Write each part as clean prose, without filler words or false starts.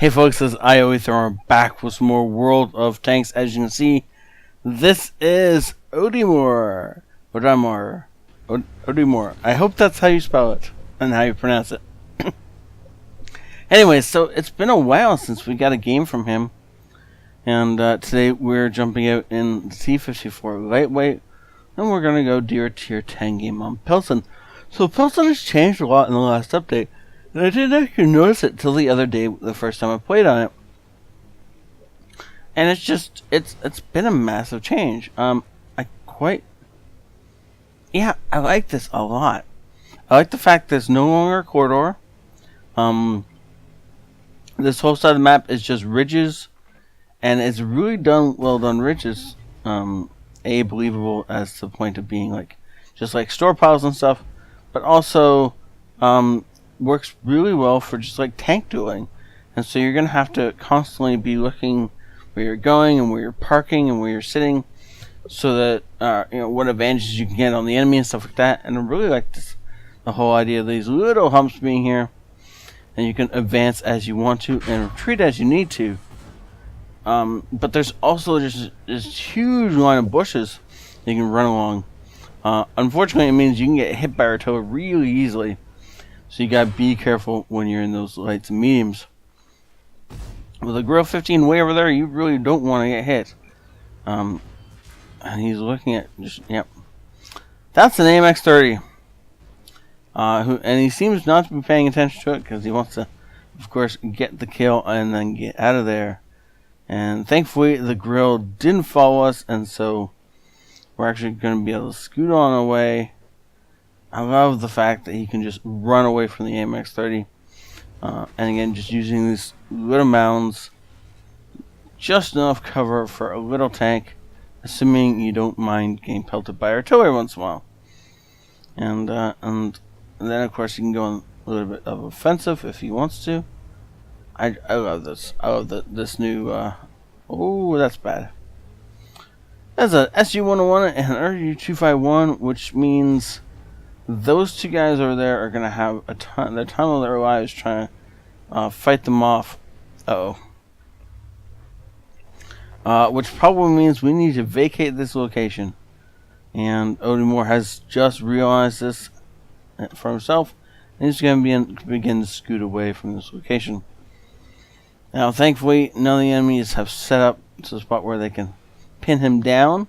Hey folks, this is ioEther. We're back with some more World of Tanks. As you can see, this is Odimor. Odimor. I hope that's how you spell it and how you pronounce it. Anyway, so it's been a while since we got a game from him. And today we're jumping out in the T-54 lightweight. And we're going to go do our tier 10 game on Pilsen. So Pilsen has changed a lot in the last update. And I didn't actually notice it till the other day, the first time I played on it. And it's just, it's been a massive change. I like this a lot. I like the fact there's no longer a corridor. This whole side of the map is just ridges. And it's really well done ridges. Believable as the point of being like, just like store piles and stuff. But also, works really well for just like tank dueling, and so you're gonna have to constantly be looking where you're going and where you're parking and where you're sitting, so that what advantages you can get on the enemy and stuff like that. And I really like the whole idea of these little humps being here, and you can advance as you want to and retreat as you need to. But there's also just this huge line of bushes you can run along. Unfortunately, it means you can get hit by artillery really easily. So you gotta be careful when you're in those lights and mediums. With a Grill 15 way over there, you really don't want to get hit. And he's looking at yep. That's an AMX-30. And he seems not to be paying attention to it because he wants to, of course, get the kill and then get out of there. And thankfully, the Grill didn't follow us, and so we're actually going to be able to scoot on away. I love the fact that he can just run away from the AMX-30. And again, just using these little mounds. Just enough cover for a little tank. Assuming you don't mind getting pelted by artillery once in a while. And then, of course, you can go on a little bit of offensive if he wants to. I love this. I love this new... oh, that's bad. That's a SU-101 and an RU-251, which means... those two guys over there are going to have a ton of their lives trying to fight them off. Which probably means we need to vacate this location. And Odimor has just realized this for himself. And he's going to begin to scoot away from this location. Now, thankfully, none of the enemies have set up to the spot where they can pin him down.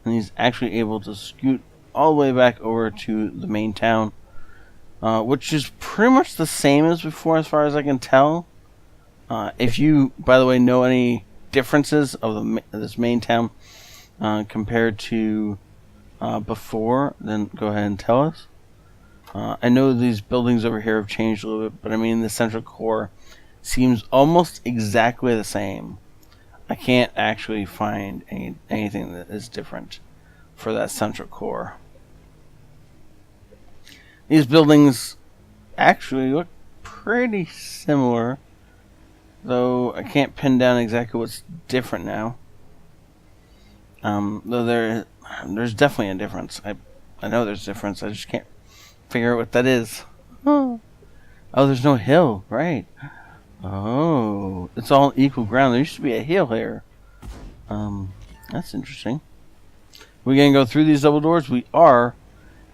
And he's actually able to scoot all the way back over to the main town, which is pretty much the same as before as far as I can tell. If you, by the way, know any differences of this main town compared to before, then go ahead and tell us. I know these buildings over here have changed a little bit, but I mean the central core seems almost exactly the same. I can't actually find anything that is different for that central core. These buildings actually look pretty similar, though I can't pin down exactly what's different now. Though there's definitely a difference. I know there's a difference. I just can't figure out what that is. Oh, there's no hill, right? Oh, it's all equal ground. There used to be a hill here. That's interesting. We're going to go through these double doors. We are.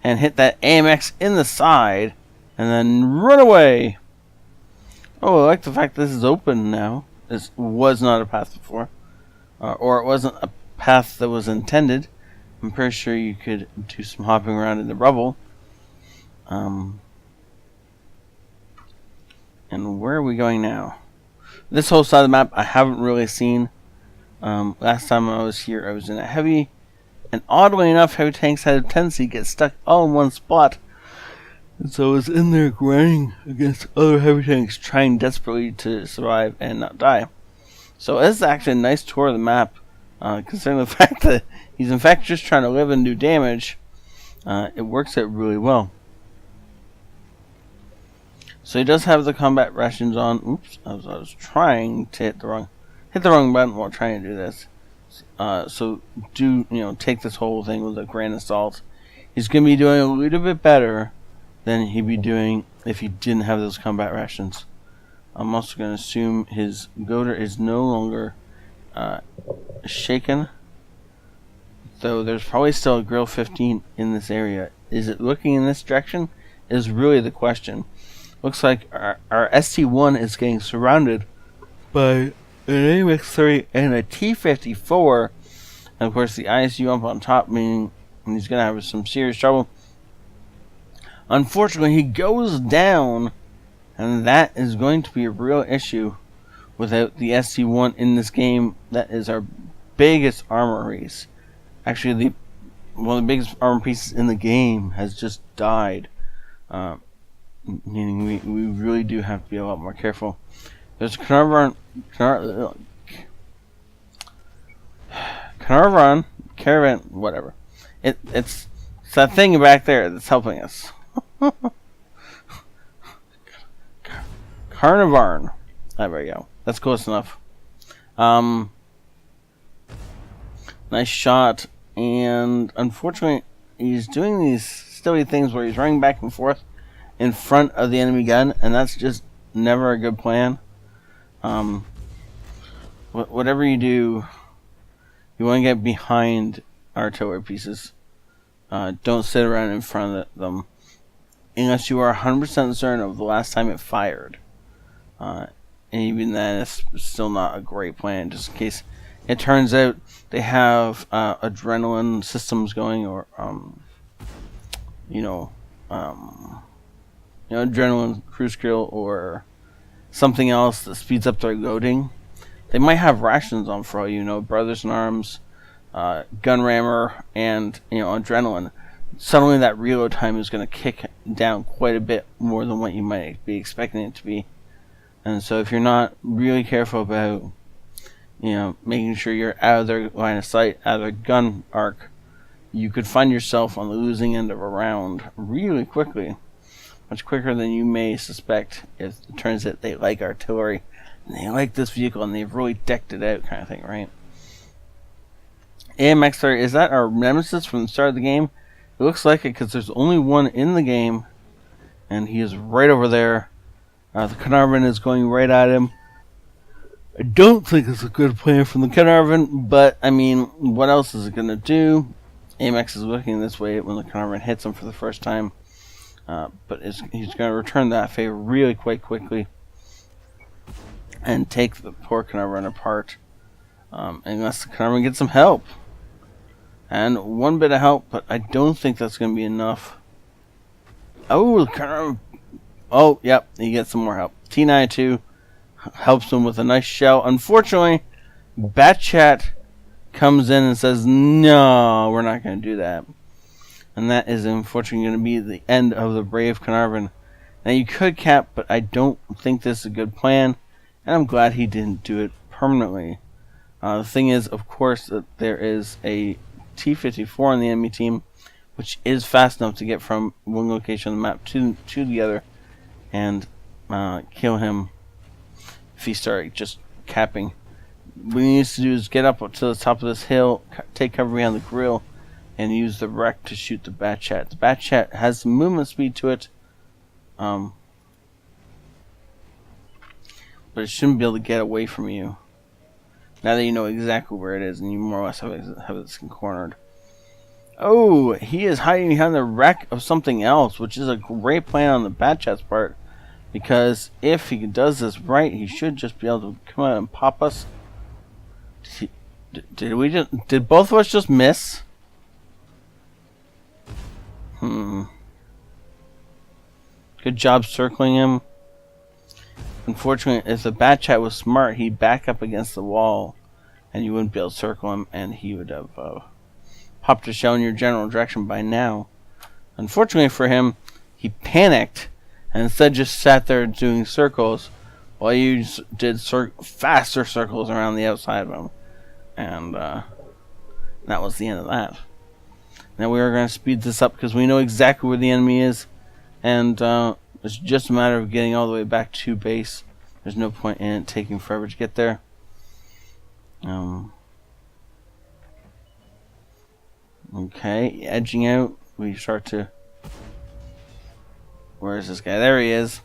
And hit that AMX in the side. And then run away. Oh, I like the fact this is open now. This was not a path before. Or it wasn't a path that was intended. I'm pretty sure you could do some hopping around in the rubble. And where are we going now? This whole side of the map I haven't really seen. Last time I was here I was in a heavy. And oddly enough, heavy tanks had a tendency to get stuck all in one spot. And so I was in there grinding against other heavy tanks, trying desperately to survive and not die. So this is actually a nice tour of the map, considering the fact that he's in fact just trying to live and do damage. It works out really well. So he does have the combat rations on. Oops, I was trying to hit the wrong button while trying to do this. So do take this whole thing with a grain of salt. He's going to be doing a little bit better than he'd be doing if he didn't have those combat rations. I'm also going to assume his goater is no longer shaken. Though there's probably still a Grill 15 in this area. Is it looking in this direction? Is really the question. Looks like our ST1 is getting surrounded by an AMX-30 and a T-54. And of course the ISU up on top, meaning he's going to have some serious trouble. Unfortunately, he goes down, and that is going to be a real issue without the ST1 in this game. That is our biggest armor piece. Actually, one of the biggest armor pieces in the game has just died. Meaning we really do have to be a lot more careful. There's Caravan, whatever. It's that thing back there that's helping us. Carnivarn. There we go. That's close enough. Nice shot. And unfortunately, he's doing these silly things where he's running back and forth in front of the enemy gun, and that's just never a good plan. Whatever you do, you want to get behind artillery pieces. Don't sit around in front of them unless you are 100% certain of the last time it fired. And even then, it's still not a great plan, just in case it turns out they have adrenaline systems going, or adrenaline cruise kill, or something else that speeds up their loading. They might have rations on for all you know, Brothers in Arms, gun rammer, and adrenaline. Suddenly that reload time is going to kick down quite a bit more than what you might be expecting it to be. And so if you're not really careful about making sure you're out of their line of sight, out of their gun arc, you could find yourself on the losing end of a round really quickly. Much quicker than you may suspect if it turns out they like artillery and they like this vehicle and they've really decked it out, kind of thing, right? AMX-30, is that our nemesis from the start of the game? It looks like it because there's only one in the game, and he is right over there. The Carnarvon is going right at him. I don't think it's a good plan from the Carnarvon, but I mean, what else is it going to do? AMX is looking this way when the Carnarvon hits him for the first time. But he's going to return that favor really quite quickly and take the poor Carnarvon apart, unless the Carnarvon gets some help. And one bit of help, but I don't think that's going to be enough. Oh, the Carnarvon. Oh, yep, he gets some more help. T-92 helps him with a nice shell. Unfortunately, Batchat comes in and says, no, we're not going to do that. And that is unfortunately going to be the end of the brave Carnarvon. Now you could cap, but I don't think this is a good plan. And I'm glad he didn't do it permanently. The thing is, of course, that there is a T-54 on the enemy team, which is fast enough to get from one location on the map to the other and kill him if he started just capping. What he needs to do is get up to the top of this hill, take cover behind the grill, and use the wreck to shoot the Batchat. The Batchat has some movement speed to it, but it shouldn't be able to get away from you. Now that you know exactly where it is, and you more or less have it cornered. Oh, he is hiding behind the wreck of something else, which is a great plan on the Batchat's part, because if he does this right, he should just be able to come out and pop us. Did both of us just miss? Good job circling him. Unfortunately, if the Batchat was smart, he'd back up against the wall, and you wouldn't be able to circle him, and he would have popped a shell in your general direction by now. Unfortunately for him, he panicked, and instead just sat there doing circles, while you did faster circles around the outside of him. And that was the end of that. Now we are going to speed this up because we know exactly where the enemy is, and it's just a matter of getting all the way back to base. There's no point in it taking forever to get there. Okay, edging out, we start to... Where is this guy? There he is.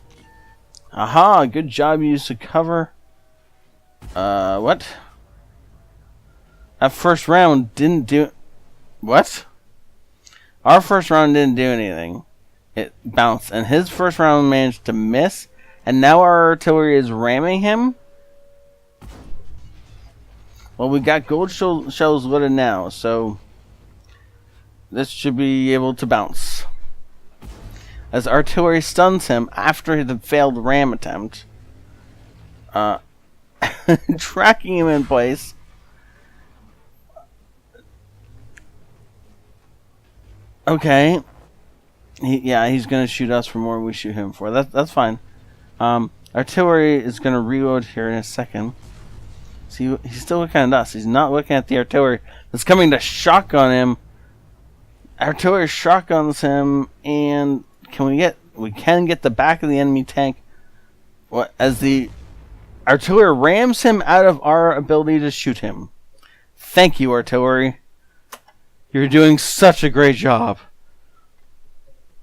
Aha, good job used to cover. What? That first round didn't do... What? Our first round didn't do anything. It bounced, and his first round managed to miss, and now our artillery is ramming him? Well, we got gold shells loaded now, so this should be able to bounce. As artillery stuns him after the failed ram attempt, tracking him in place. Okay. He's gonna shoot us for more we shoot him for. That's fine. Artillery is gonna reload here in a second. See, he's still looking at us. He's not looking at the artillery that's coming to shotgun him. Artillery shotguns him, and we can get the back of the enemy tank. As the artillery rams him out of our ability to shoot him. Thank you, artillery. You're doing such a great job.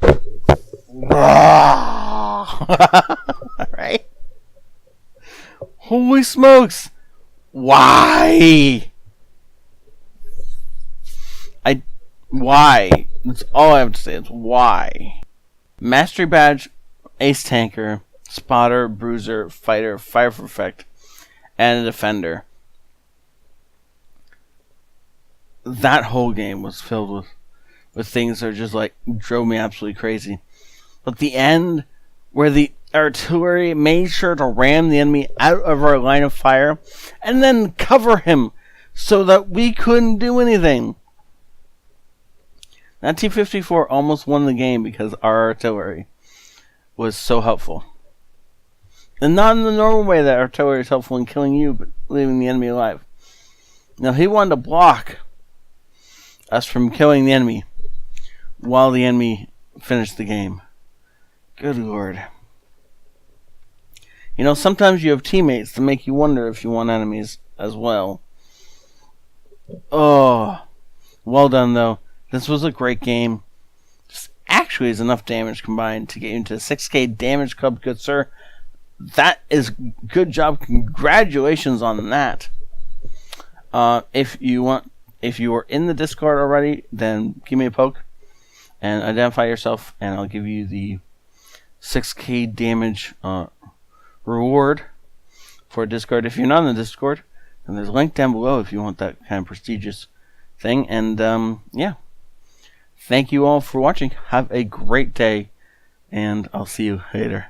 Alright. Holy smokes. Why? Why? That's all I have to say. It's why. Mastery badge, ace tanker, spotter, bruiser, fighter, fire perfect, and a defender. That whole game was filled with things that just like drove me absolutely crazy. But the end, where the artillery made sure to ram the enemy out of our line of fire and then cover him so that we couldn't do anything. That T-54 almost won the game because our artillery was so helpful. And not in the normal way that artillery is helpful in killing you, but leaving the enemy alive. Now, he wanted to block us from killing the enemy while the enemy finished the game. Good Lord. You know, sometimes you have teammates to make you wonder if you want enemies as well. Oh, well done, though. This was a great game. This actually is enough damage combined to get you into 6k damage club, good sir. That is good job. Congratulations on that. If you are in the Discord already, then give me a poke and identify yourself, and I'll give you the 6k damage reward for Discord. If you're not in the Discord, then there's a link down below if you want that kind of prestigious thing. And yeah. Thank you all for watching. Have a great day, and I'll see you later.